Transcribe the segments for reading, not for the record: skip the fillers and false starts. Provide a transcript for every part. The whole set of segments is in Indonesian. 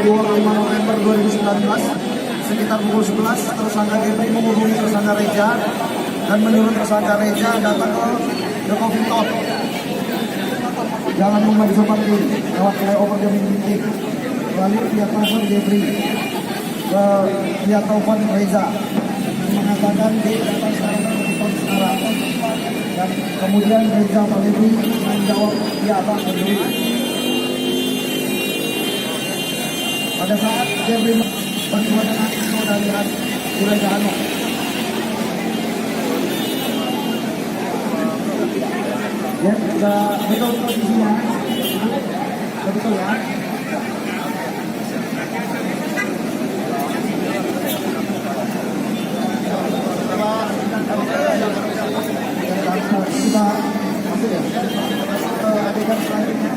25 November 2019 sekitar pukul 11 tersangka Jeffrey menghubungi tersangka Reza dan menyuruh tersangka Reza datang ke The Coffee Talk. Jangan memadu seperti lewat flyover Jamin Ginting. Lalu via telepon Jeffrey via telepon Reza mengatakan dia datang sekarang. Dan kemudian Reza Palevi menjawab dia akan berdiri. Pada saat Jeffrey berjumpa dengan saudara Juraida Hanum, ya sudah betul posisinya, betul ya. Kita masuk ya adegan selanjutnya.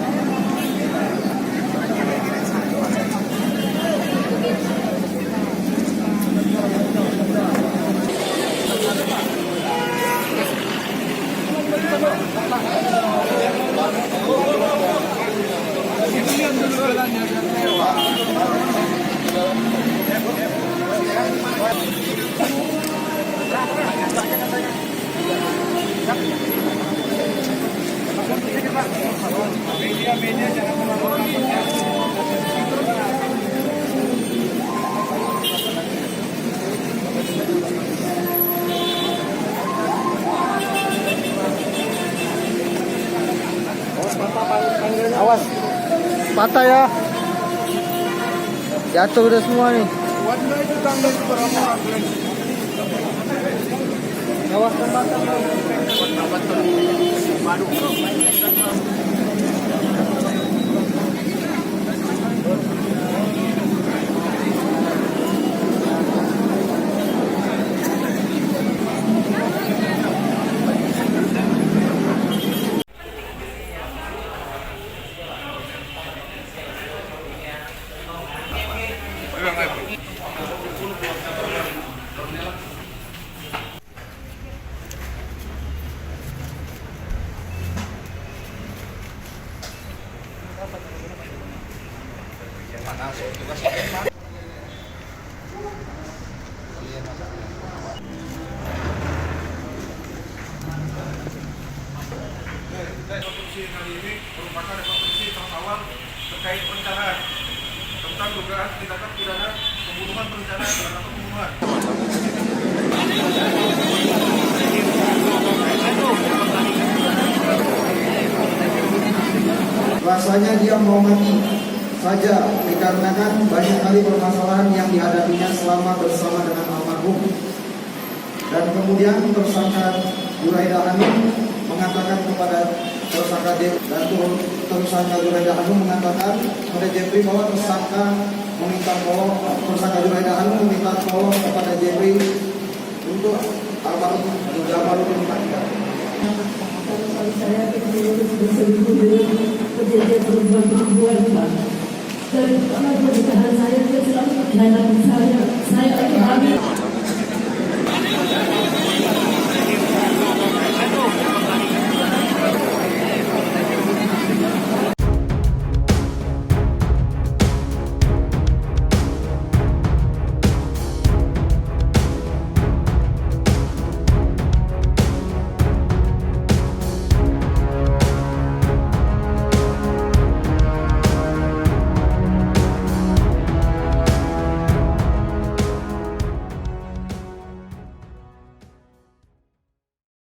Awas, patah ya. Jatuh udah semua nih. Awas patah. Rekonstruksi kali ini merupakan rekonstruksi tahap awal terkait perencanaan tentang dugaan tindakan pidana pembunuhan berencana dan pembunuhan. Rasanya dia mau mati saja dikarenakan banyak kali permasalahan yang dihadapinya selama bersama dengan almarhum. Dan kemudian tersangka Juraida Hanum mengatakan kepada tersangka Juraida Hanum mengatakan kepada Jeffrey bahwa tersangka Juraida Hanum meminta tolong kepada Jeffrey untuk almarhum dimandikan. Saya berselingkuh dengan kejadian perempuan Pak. Dari pertama pernikahan saya, dia selalu mengkhianati saya lagi hamil.